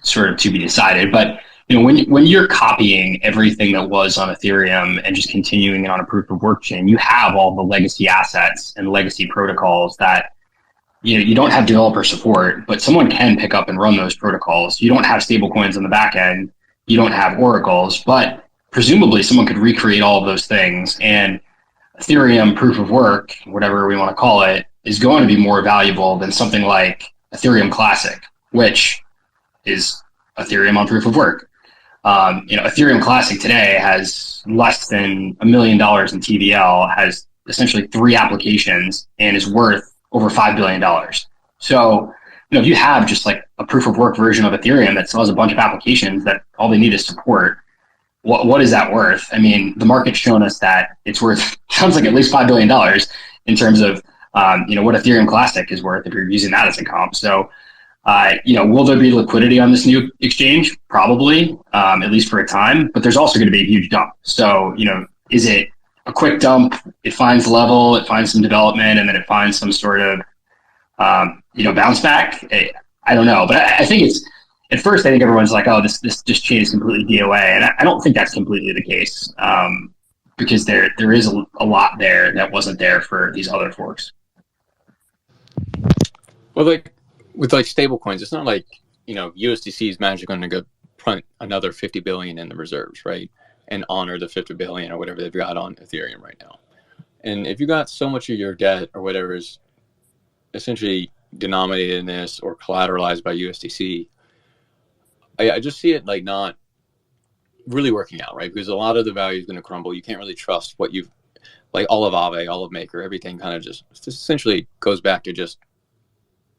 sort of to be decided. But when you're copying everything that was on Ethereum and just continuing it on a proof of work chain, you have all the legacy assets and legacy protocols that you don't have developer support, but someone can pick up and run those protocols. You don't have stable coins on the back end. You don't have oracles, but presumably someone could recreate all of those things. And Ethereum proof of work, whatever we want to call it, is going to be more valuable than something like Ethereum Classic, which is Ethereum on proof of work. Ethereum Classic today has less than $1 million in TVL, has essentially 3 applications, and is worth over $5 billion. So, if you have just like a proof of work version of Ethereum that still has a bunch of applications that all they need is support, what is that worth? I mean, the market's shown us that it's worth, sounds like at least $5 billion in terms of, what Ethereum Classic is worth if you're using that as a comp. So, will there be liquidity on this new exchange? Probably, at least for a time, but there's also going to be a huge dump. So, is it a quick dump? It finds level, it finds some development, and then it finds some sort of, bounce back. I don't know, but I think it's, at first, I think everyone's like, oh, this chain is completely DOA. And I don't think that's completely the case, because there is a lot there that wasn't there for these other forks. Well, like with like stable coins, it's not like, USDC is magically going to go print another 50 billion in the reserves, right? And honor the 50 billion or whatever they've got on Ethereum right now. And if you got so much of your debt or whatever is essentially denominated in this or collateralized by USDC, I just see it like not really working out, right? Because a lot of the value is going to crumble. You can't really trust what you've, like all of Aave, all of Maker, everything kind of just essentially goes back to just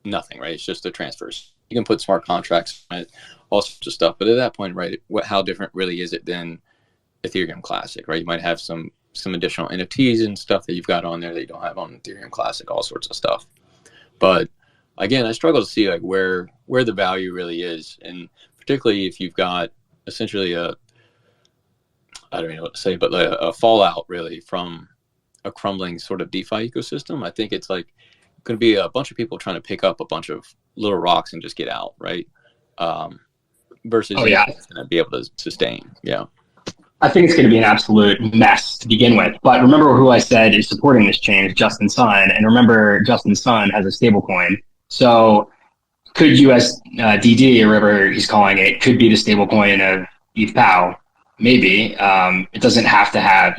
nothing, right? It's just the transfers. You can put smart contracts on it, all sorts of stuff. But at that point, right, how different really is it than Ethereum Classic, right? You might have some additional NFTs and stuff that you've got on there that you don't have on Ethereum Classic, all sorts of stuff. But again, I struggle to see like where the value really is, and particularly if you've got essentially I don't know what to say, but like a fallout really from a crumbling sort of DeFi ecosystem. I think it's like going to be a bunch of people trying to pick up a bunch of little rocks and just get out, right? Versus it's going to be able to sustain. Yeah. I think it's going to be an absolute mess to begin with. But remember who I said is supporting this change, Justin Sun. And remember, Justin Sun has a stable coin. So could USDD, or whatever he's calling it, could be the stable coin of ETH-POW. Maybe. It doesn't have to have,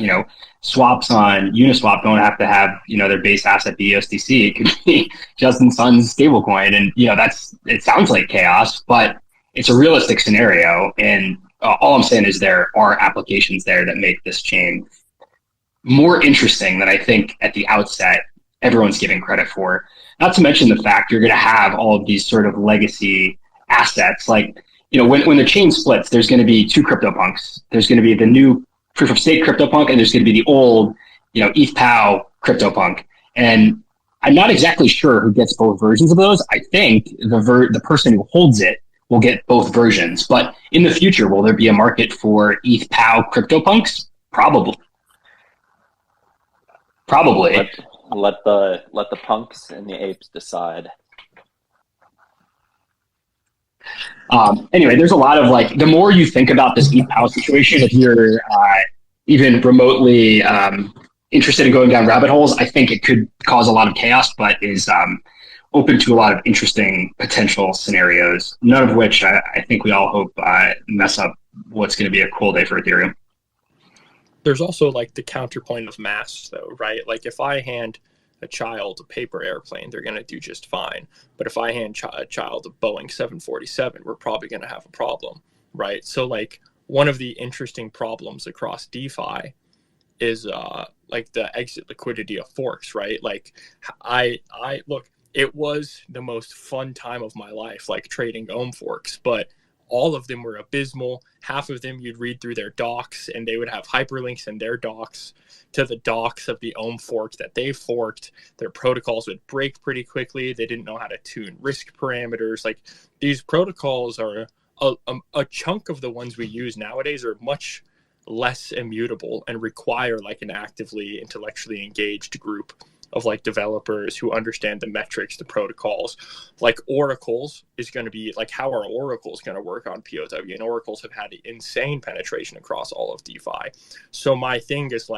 swaps on Uniswap don't have to have, their base asset be USDC. It could be Justin Sun's stable coin. And, it sounds like chaos, but it's a realistic scenario. And all I'm saying is there are applications there that make this chain more interesting than I think at the outset everyone's giving credit for. Not to mention the fact you're going to have all of these sort of legacy assets. Like, when the chain splits, there's going to be two CryptoPunks. There's going to be the new proof of stake CryptoPunk, and there's going to be the old, ETH-POW CryptoPunk. And I'm not exactly sure who gets both versions of those. I think the person who holds it will get both versions. But in the future, will there be a market for ETH-POW CryptoPunks? Probably. Let the punks and the apes decide. Anyway, there's a lot of the more you think about this ETH-POW situation, if you're even remotely interested in going down rabbit holes, I think it could cause a lot of chaos, but is open to a lot of interesting potential scenarios, none of which I think we all hope mess up what's going to be a cool day for Ethereum. There's also the counterpoint of mass, though, right? Like if I hand a child a paper airplane, they're going to do just fine. But if I hand a child a Boeing 747, we're probably going to have a problem, right? So one of the interesting problems across DeFi is the exit liquidity of forks, right? I look, it was the most fun time of my life, trading ohm forks, but all of them were abysmal. Half of them you'd read through their docs and they would have hyperlinks in their docs to the docs of the ohm fork that they forked. Their protocols would break pretty quickly. They didn't know how to tune risk parameters. These protocols are a chunk of the ones we use nowadays are much less immutable and require an actively intellectually engaged group of developers who understand the metrics, the protocols. Oracles is going to be how are oracles going to work on POW? And oracles have had insane penetration across all of DeFi. So my thing is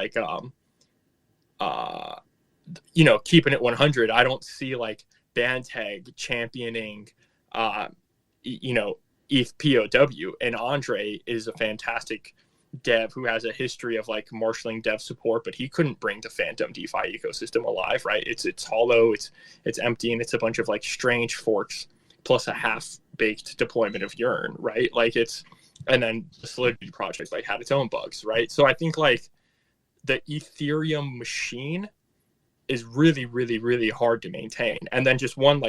keeping it 100. I don't see Banteg championing ETH POW, and Andre is a fantastic dev who has a history of marshaling dev support, but he couldn't bring the Phantom DeFi ecosystem alive, right? It's hollow, it's empty, and it's a bunch of strange forks plus a half-baked deployment of Yearn, right? And then the Solidity project had its own bugs, right? So I think the Ethereum machine is really, really, really hard to maintain. And then just one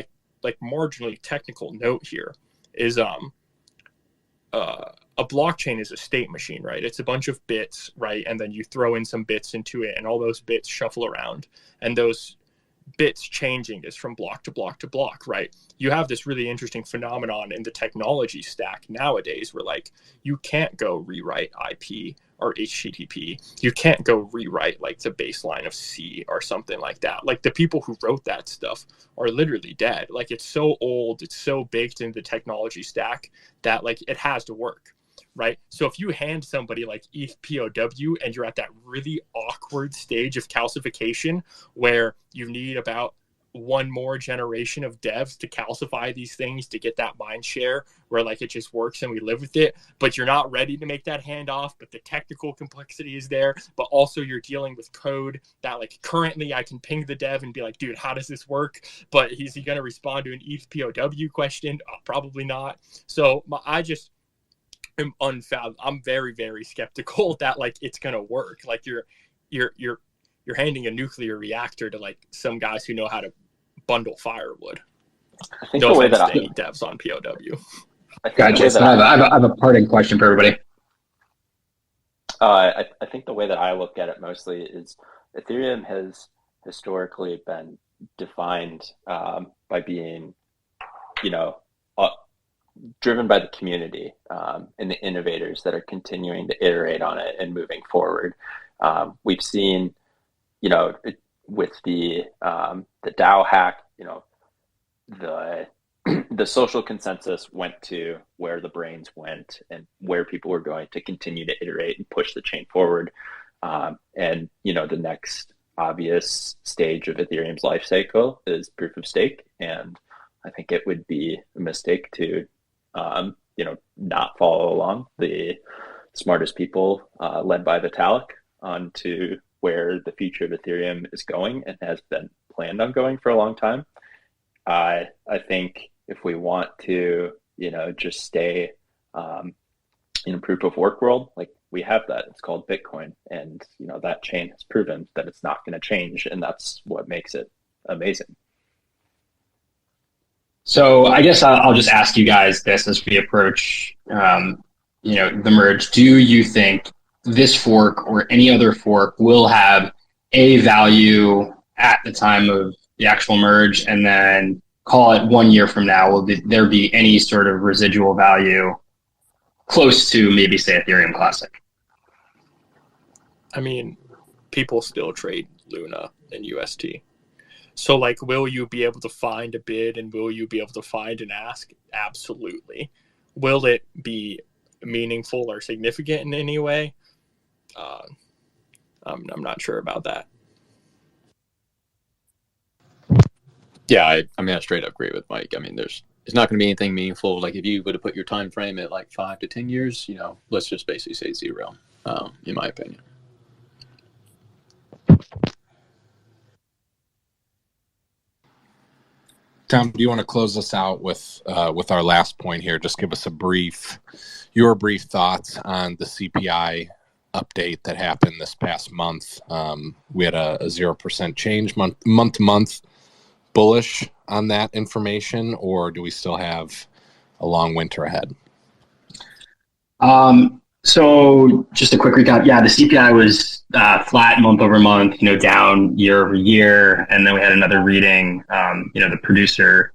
marginally technical note here is a blockchain is a state machine, right? It's a bunch of bits, right? And then you throw in some bits into it, and all those bits shuffle around. And those bits changing is from block to block to block, right? You have this really interesting phenomenon in the technology stack nowadays where you can't go rewrite IP or HTTP. You can't go rewrite the baseline of C or something like that. The people who wrote that stuff are literally dead. It's so old, it's so baked into the technology stack that it has to work. Right. So if you hand somebody ETH POW and you're at that really awkward stage of calcification where you need about one more generation of devs to calcify these things to get that mind share where it just works and we live with it, but you're not ready to make that handoff, but the technical complexity is there, but also you're dealing with code that currently I can ping the dev and be dude, how does this work? But is he going to respond to an ETH POW question? Probably not. So I'm very, very skeptical that it's gonna work. You're handing a nuclear reactor to some guys who know how to bundle firewood. I think the way that any devs on POW. I think Gotcha. So I have a parting question for everybody. I think the way that I look at it mostly is Ethereum has historically been defined by being, you know, driven by the community and the innovators that are continuing to iterate on it and moving forward. We've seen, you know, with the DAO hack, you know, the social consensus went to where the brains went and where people were going to continue to iterate and push the chain forward. And, you know, the next obvious stage of Ethereum's life cycle is proof of stake. And I think it would be a mistake to, you know, not follow along the smartest people led by Vitalik onto where the future of Ethereum is going and has been planned on going for a long time. I think if we want to, you know, just stay in a proof of work world, like we have that, it's called Bitcoin. And, you know, that chain has proven that it's not going to change. And that's what makes it amazing. So I guess I'll just ask you guys this as we approach, you know, the merge. Do you think this fork or any other fork will have a value at the time of the actual merge, and then call it 1 year from now, will there be any sort of residual value close to maybe, say, Ethereum Classic? I mean, people still trade Luna and UST. So, like, will you be able to find a bid and will you be able to find an ask? Absolutely. Will it be meaningful or significant in any way? I'm not sure about that. Yeah, I mean, I straight up agree with Mike. I mean, it's not going to be anything meaningful. Like, if you would have put your time frame at like 5 to 10 years, you know, let's just basically say 0, in my opinion. Tom, do you want to close us out with our last point here? Just give us your brief thoughts on the CPI update that happened this past month. We had a 0% change month to month. Bullish on that information, or do we still have a long winter ahead? So just a quick recap. Yeah, the CPI was flat month over month, you know, down year over year. And then we had another reading, you know, the producer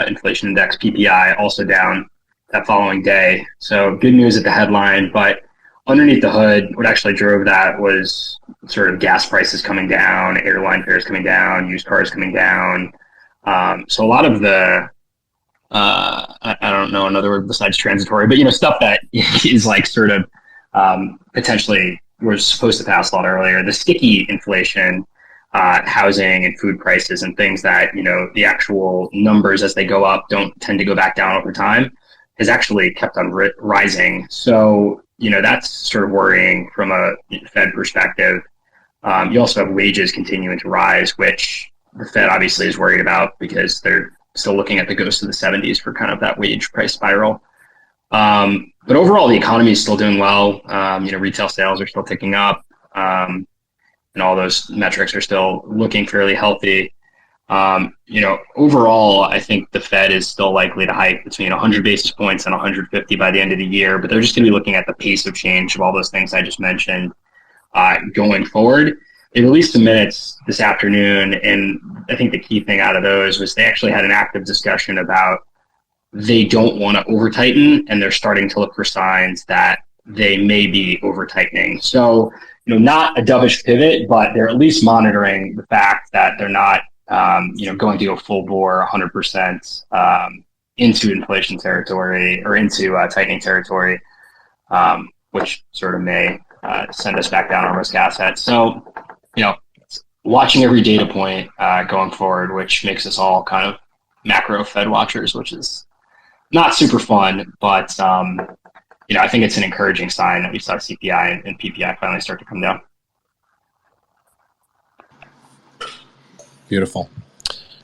inflation index, PPI, also down that following day. So good news at the headline, but underneath the hood, what actually drove that was sort of gas prices coming down, airline fares coming down, used cars coming down. So a lot of the, I don't know another word besides transitory, but, you know, stuff that is like sort of potentially was supposed to pass a lot earlier. The sticky inflation, housing and food prices and things that, you know, the actual numbers as they go up don't tend to go back down over time, has actually kept on rising. So, you know, that's sort of worrying from a Fed perspective. You also have wages continuing to rise, which the Fed obviously is worried about because they're still looking at the ghost of the 70s for kind of that wage price spiral. But overall, the economy is still doing well. You know, retail sales are still ticking up, and all those metrics are still looking fairly healthy. You know, overall, I think the Fed is still likely to hike between 100 basis points and 150 by the end of the year, but they're just going to be looking at the pace of change of all those things I just mentioned going forward. They released the minutes this afternoon, and I think the key thing out of those was they actually had an active discussion about they don't want to over-tighten, and they're starting to look for signs that they may be over-tightening. So, you know, not a dovish pivot, but they're at least monitoring the fact that they're not, you know, going to go full bore 100% into inflation territory or into tightening territory, which sort of may send us back down our risk assets. So, you know, watching every data point going forward, which makes us all kind of macro Fed watchers, which is not super fun, but, you know, I think it's an encouraging sign that we saw CPI and PPI finally start to come down. Beautiful.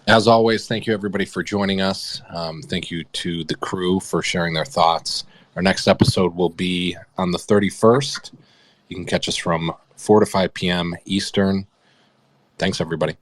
As always, thank you everybody for joining us. Thank you to the crew for sharing their thoughts. Our next episode will be on the 31st. You can catch us from 4 to 5 p.m. Eastern. Thanks, everybody.